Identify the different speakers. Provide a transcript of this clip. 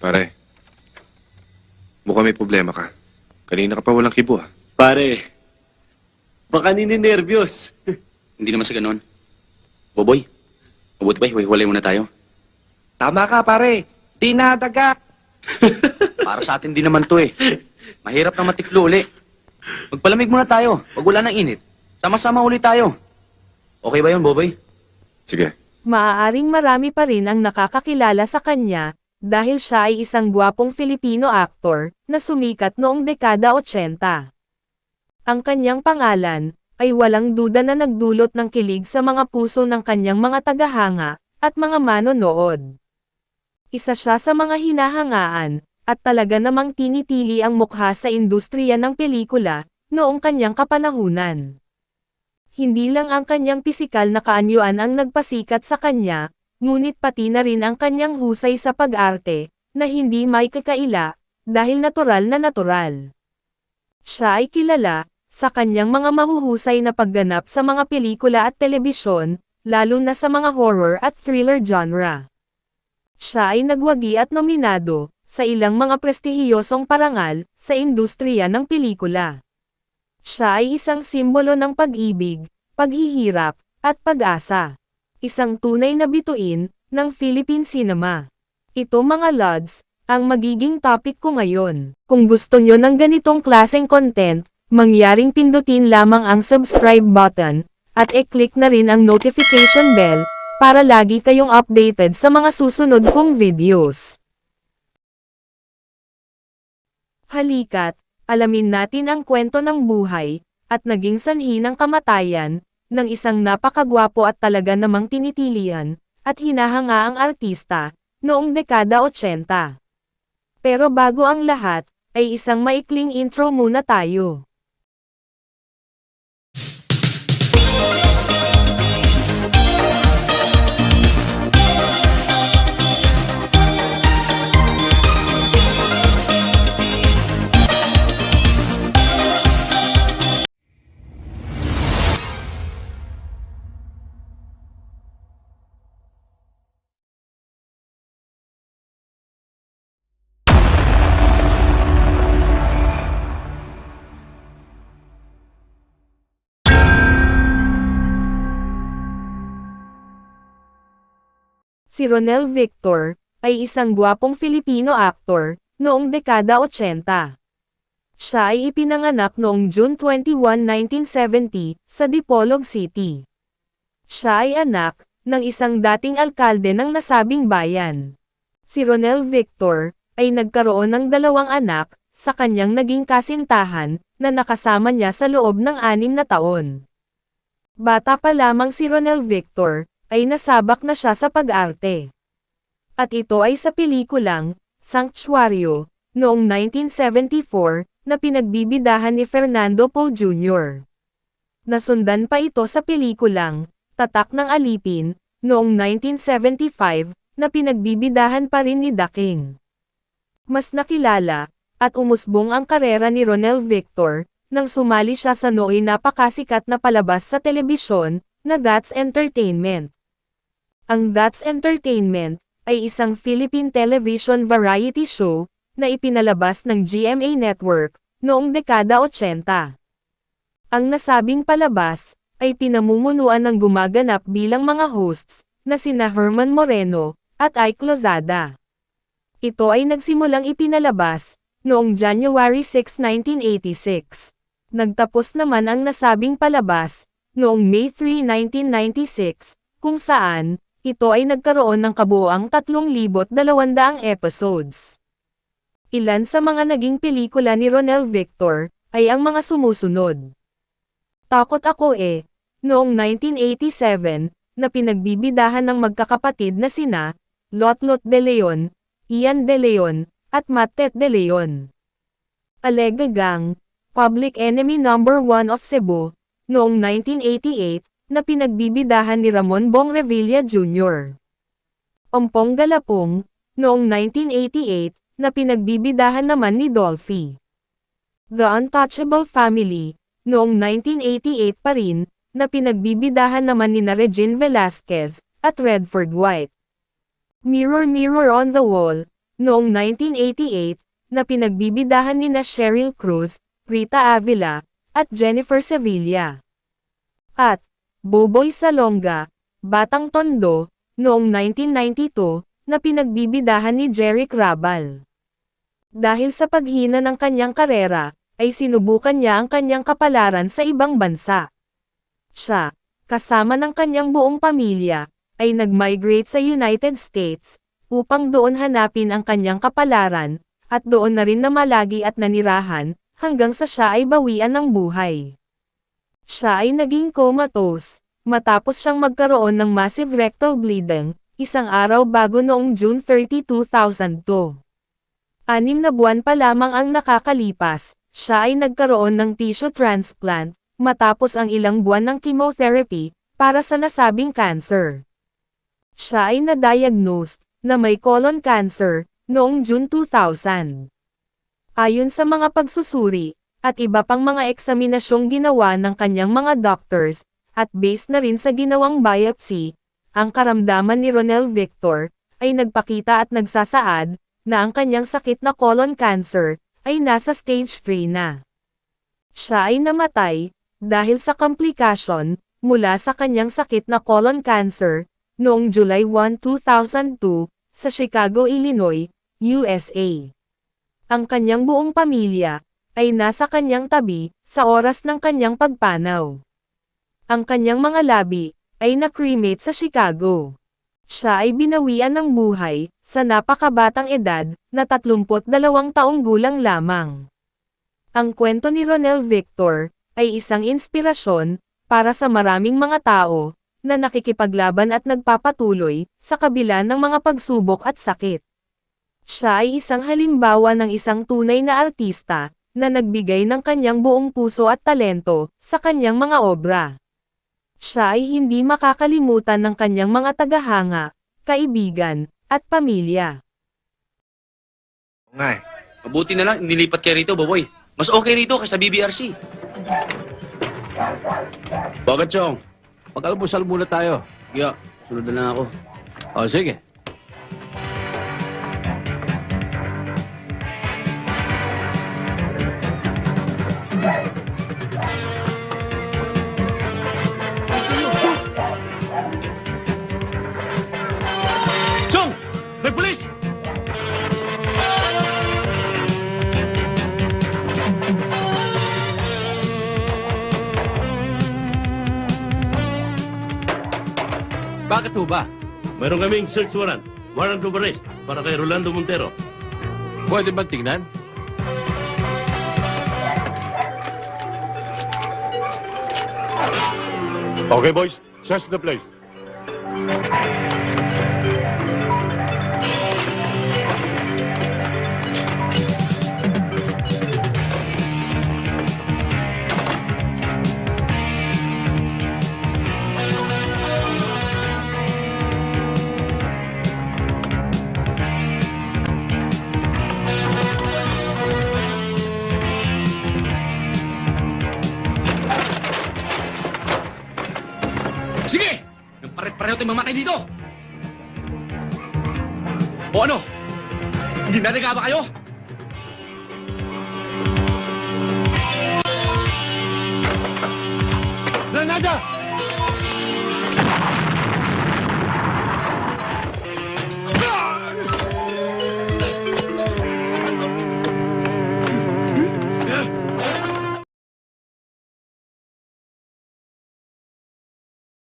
Speaker 1: Pare, mukhang may problema ka. Kanina ka pa walang kibo, ah.
Speaker 2: Pare, baka nininervyos.
Speaker 3: Hindi naman sa ganon. Boboy, mabuti ba hiwalay muna tayo?
Speaker 4: Tama ka, pare. Di na daga.
Speaker 3: Para sa atin din naman to eh. Mahirap na matiklo uli. Magpalamig muna tayo. Pag wala ng init, sama-sama uli tayo. Okay ba yun, Boboy?
Speaker 1: Sige.
Speaker 5: Maaaring marami pa rin ang nakakakilala sa kanya, dahil siya ay isang gwapong Filipino actor, na sumikat noong dekada 80. Ang kanyang pangalan, ay walang duda na nagdulot ng kilig sa mga puso ng kanyang mga tagahanga, at mga manonood. Isa siya sa mga hinahangaan, at talaga namang tinitili ang mukha sa industriya ng pelikula, noong kanyang kapanahunan. Hindi lang ang kanyang pisikal na kaanyuan ang nagpasikat sa kanya, ngunit pati na rin ang kanyang husay sa pag-arte, na hindi may kakaila, dahil natural na natural. Siya ay kilala, sa kanyang mga mahuhusay na pagganap sa mga pelikula at telebisyon, lalo na sa mga horror at thriller genre. Siya ay nagwagi at nominado, sa ilang mga prestihiyosong parangal, sa industriya ng pelikula. Siya ay isang simbolo ng pag-ibig, paghihirap, at pag-asa. Isang tunay na bituin, ng Philippine cinema. Ito mga lods, ang magiging topic ko ngayon. Kung gusto nyo ng ganitong klaseng content, mangyaring pindutin lamang ang subscribe button, at i-click na rin ang notification bell, para lagi kayong updated sa mga susunod kong videos. Halika't, alamin natin ang kwento ng buhay, at naging sanhi ng kamatayan, ng isang napakagwapo at talaga namang tinitilian, at hinahanga ang artista, noong dekada 80. Pero bago ang lahat, ay isang maikling intro muna tayo. Si Ronel Victor, ay isang gwapong Filipino actor, noong dekada 80. Siya ay ipinanganak noong June 21, 1970, sa Dipolog City. Siya ay anak, ng isang dating alkalde ng nasabing bayan. Si Ronel Victor, ay nagkaroon ng 2 anak, sa kanyang naging kasintahan, na nakasama niya sa loob ng 6 na taon. Bata pa lamang si Ronel Victor, ay nasabak na siya sa pag-arte. At ito ay sa pelikulang, Sanctuario, noong 1974, na pinagbibidahan ni Fernando Poe Jr. Nasundan pa ito sa pelikulang, Tatak ng Alipin, noong 1975, na pinagbibidahan pa rin ni The King. Mas nakilala, at umusbong ang karera ni Ronel Victor, nang sumali siya sa nooy napakasikat na palabas sa telebisyon, na That's Entertainment. Ang That's Entertainment, ay isang Philippine television variety show, na ipinalabas ng GMA Network, noong dekada 80. Ang nasabing palabas, ay pinamumunuan ng gumaganap bilang mga hosts, na sina Herman Moreno, at Ike Lozada. Ito ay nagsimulang ipinalabas, noong January 6, 1986. Nagtapos naman ang nasabing palabas, noong May 3, 1996, kung saan, ito ay nagkaroon ng kabuoang 3,200 episodes. Ilan sa mga naging pelikula ni Ronel Victor, ay ang mga sumusunod. Takot Ako noong 1987, na pinagbibidahan ng magkakapatid na sina, Lotlot de Leon, Ian de Leon, at Mattet de Leon. Alega Gang, Public Enemy No. 1 of Cebu, noong 1988, na pinagbibidahan ni Ramon Bong Revilla Jr. Ompong Galapong, noong 1988, na pinagbibidahan naman ni Dolphy. The Untouchable Family, noong 1988 pa rin, na pinagbibidahan naman ni Regine Velasquez, at Redford White. Mirror Mirror on the Wall, noong 1988, na pinagbibidahan nina Cheryl Cruz, Rita Avila, at Jennifer Sevilla. At Boboy Salonga, Batang Tondo, noong 1992, na pinagbibidahan ni Jeric Rabal. Dahil sa paghina ng kanyang karera, ay sinubukan niya ang kanyang kapalaran sa ibang bansa. Siya, kasama ng kanyang buong pamilya, ay nag-migrate sa United States, upang doon hanapin ang kanyang kapalaran, at doon na rin namalagi at nanirahan, hanggang sa siya ay bawian ng buhay. Siya ay naging comatose, matapos siyang magkaroon ng massive rectal bleeding, isang araw bago noong June 30, 2002. 6 na buwan pa lamang ang nakakalipas, siya ay nagkaroon ng tissue transplant, matapos ang ilang buwan ng chemotherapy, para sa nasabing cancer. Siya ay na-diagnosed, na may colon cancer, noong June 2000. Ayon sa mga pagsusuri, at iba pang mga eksaminasyong ginawa ng kanyang mga doctors, at based na rin sa ginawang biopsy, ang karamdaman ni Ronel Victor, ay nagpakita at nagsasaad, na ang kanyang sakit na colon cancer, ay nasa stage 3 na. Siya ay namatay, dahil sa komplikasyon, mula sa kanyang sakit na colon cancer, noong July 1, 2002, sa Chicago, Illinois, USA. Ang kanyang buong pamilya, ay nasa kanyang tabi, sa oras ng kanyang pagpanaw. Ang kanyang mga labi, ay na-cremate sa Chicago. Siya ay binawian ng buhay, sa napakabatang edad, na 32 taong gulang lamang. Ang kwento ni Ronel Victor, ay isang inspirasyon, para sa maraming mga tao, na nakikipaglaban at nagpapatuloy, sa kabila ng mga pagsubok at sakit. Siya ay isang halimbawa ng isang tunay na artista, na nagbigay ng kanyang buong puso at talento, sa kanyang mga obra. Siya ay hindi makakalimutan ng kanyang mga tagahanga, kaibigan, at pamilya.
Speaker 1: Oo nga eh.
Speaker 3: Mabuti na lang, nilipat kayo rito, Boboy. Mas okay rito kaysa BBRC.
Speaker 2: Bakit, Chong? Mag-almusal muna tayo.
Speaker 3: Yeah, sunod na lang ako.
Speaker 2: O, sige.
Speaker 3: Chong! May pulis!
Speaker 2: Bakit ho ba?
Speaker 6: Mayroon kaming search warrant, warrant of arrest, para kay Rolando Montero.
Speaker 2: Pwede ba tingnan?
Speaker 6: Okay, boys. Search the place.
Speaker 3: Sige! Nang pare-pareho tayong mamatay dito! O ano? Hindi nariga ba kayo?
Speaker 6: Granada!